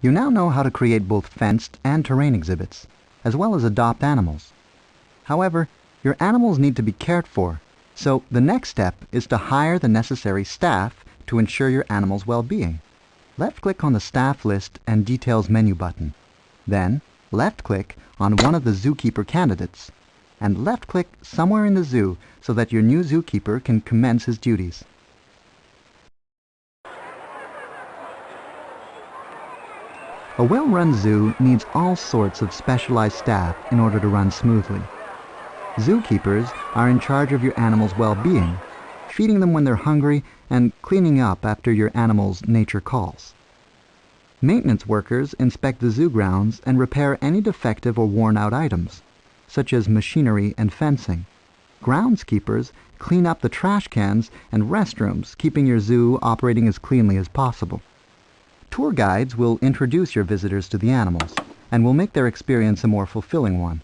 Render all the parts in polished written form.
You now know how to create both fenced and terrain exhibits, as well as adopt animals. However, your animals need to be cared for, so the next step is to hire the necessary staff to ensure your animal's well-being. Left-click on the Staff List and Details menu button. Then, left-click on one of the zookeeper candidates, and left-click somewhere in the zoo so that your new zookeeper can commence his duties. A well-run zoo needs all sorts of specialized staff in order to run smoothly. Zookeepers are in charge of your animal's well-being, feeding them when they're hungry and cleaning up after your animal's nature calls. Maintenance workers inspect the zoo grounds and repair any defective or worn-out items, such as machinery and fencing. Groundskeepers clean up the trash cans and restrooms, keeping your zoo operating as cleanly as possible. Tour guides will introduce your visitors to the animals and will make their experience a more fulfilling one.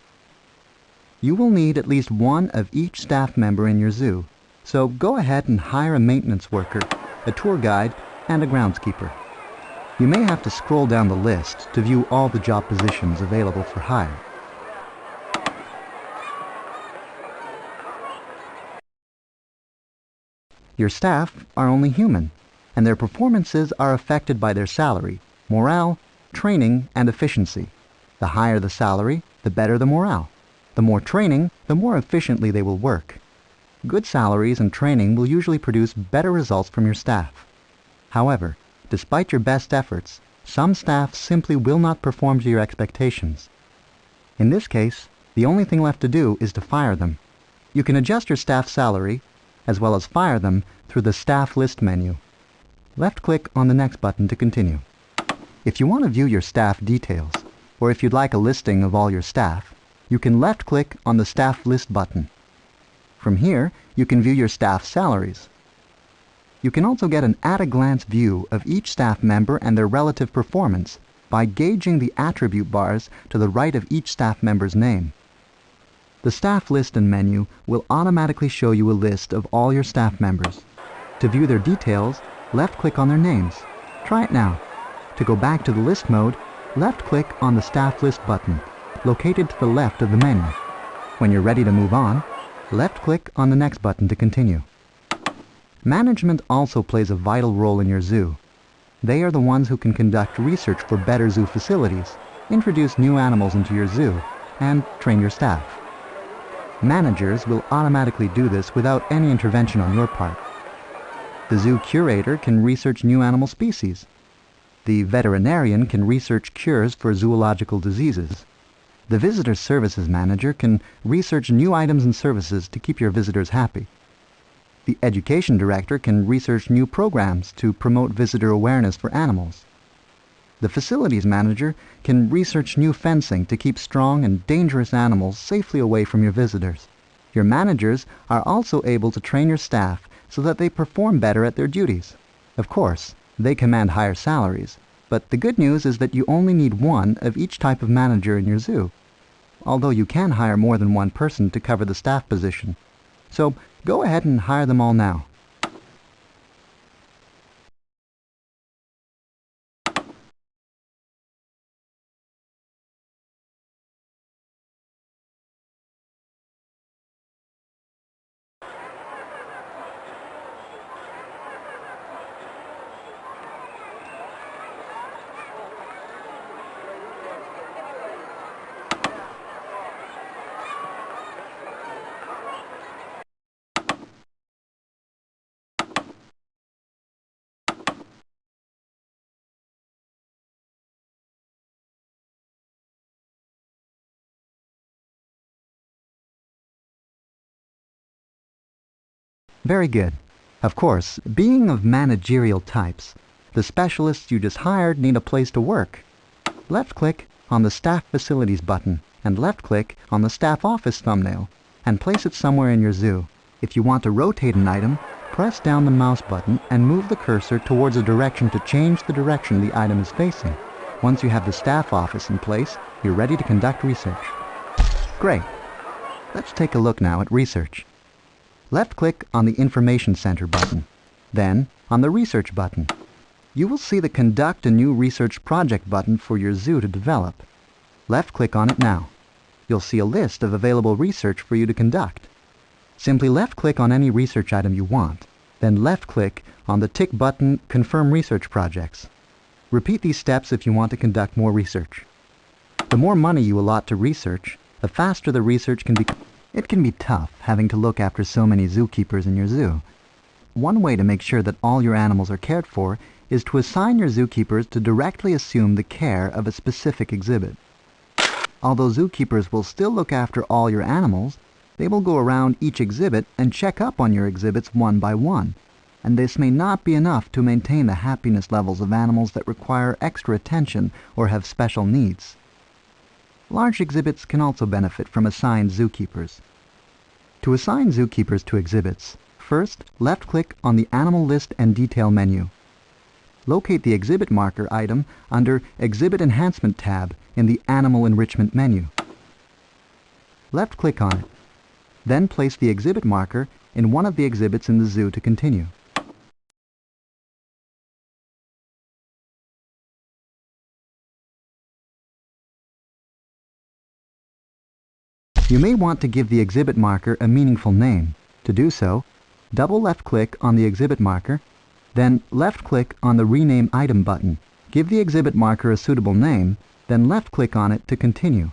You will need at least one of each staff member in your zoo, so go ahead and hire a maintenance worker, a tour guide, and a groundskeeper. You may have to scroll down the list to view all the job positions available for hire. Your staff are only human, and their performances are affected by their salary, morale, training, and efficiency. The higher the salary, the better the morale. The more training, the more efficiently they will work. Good salaries and training will usually produce better results from your staff. However, despite your best efforts, some staff simply will not perform to your expectations. In this case, the only thing left to do is to fire them. You can adjust your staff's salary, as well as fire them through the Staff List menu. Left-click on the next button to continue. If you want to view your staff details, or if you'd like a listing of all your staff, you can left-click on the Staff List button. From here, you can view your staff salaries. You can also get an at-a-glance view of each staff member and their relative performance by gauging the attribute bars to the right of each staff member's name. The Staff List and menu will automatically show you a list of all your staff members. To view their details, left-click on their names. Try it now. To go back to the list mode, left-click on the Staff List button, located to the left of the menu. When you're ready to move on, left-click on the next button to continue. Management also plays a vital role in your zoo. They are the ones who can conduct research for better zoo facilities, introduce new animals into your zoo, and train your staff. Managers will automatically do this without any intervention on your part. The zoo curator can research new animal species. The veterinarian can research cures for zoological diseases. The visitor services manager can research new items and services to keep your visitors happy. The education director can research new programs to promote visitor awareness for animals. The facilities manager can research new fencing to keep strong and dangerous animals safely away from your visitors. Your managers are also able to train your staff so that they perform better at their duties. Of course, they command higher salaries, but the good news is that you only need one of each type of manager in your zoo, although you can hire more than one person to cover the staff position. So go ahead and hire them all now. Very good. Of course, being of managerial types, the specialists you just hired need a place to work. Left-click on the Staff Facilities button and left-click on the Staff Office thumbnail and place it somewhere in your zoo. If you want to rotate an item, press down the mouse button and move the cursor towards a direction to change the direction the item is facing. Once you have the Staff Office in place, you're ready to conduct research. Great. Let's take a look now at research. Left-click on the Information Center button, then on the Research button. You will see the Conduct a New Research Project button for your zoo to develop. Left-click on it now. You'll see a list of available research for you to conduct. Simply left-click on any research item you want, then left-click on the tick button Confirm Research Projects. Repeat these steps if you want to conduct more research. The more money you allot to research, the faster the research can be. It can be tough having to look after so many zookeepers in your zoo. One way to make sure that all your animals are cared for is to assign your zookeepers to directly assume the care of a specific exhibit. Although zookeepers will still look after all your animals, they will go around each exhibit and check up on your exhibits one by one, and this may not be enough to maintain the happiness levels of animals that require extra attention or have special needs. Large exhibits can also benefit from assigned zookeepers. To assign zookeepers to exhibits, first left-click on the Animal List and Detail menu. Locate the exhibit marker item under Exhibit Enhancement tab in the Animal Enrichment menu. Left-click on it. Then place the exhibit marker in one of the exhibits in the zoo to continue. You may want to give the exhibit marker a meaningful name. To do so, double left-click on the exhibit marker, then left-click on the Rename Item button. Give the exhibit marker a suitable name, then left-click on it to continue.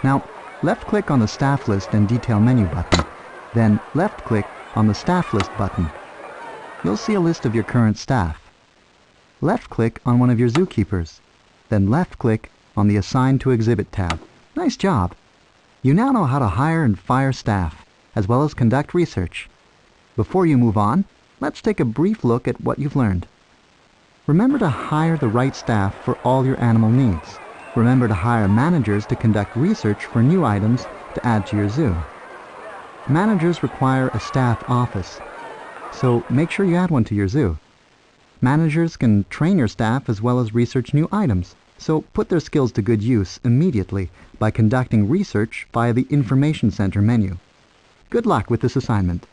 Now, left-click on the Staff List and Detail menu button, then left-click on the Staff List button. You'll see a list of your current staff. Left-click on one of your zookeepers, then left-click on the Assign to Exhibit tab. Nice job! You now know how to hire and fire staff, as well as conduct research. Before you move on, let's take a brief look at what you've learned. Remember to hire the right staff for all your animal needs. Remember to hire managers to conduct research for new items to add to your zoo. Managers require a staff office, so make sure you add one to your zoo. Managers can train your staff as well as research new items, so put their skills to good use immediately by conducting research via the Information Center menu. Good luck with this assignment.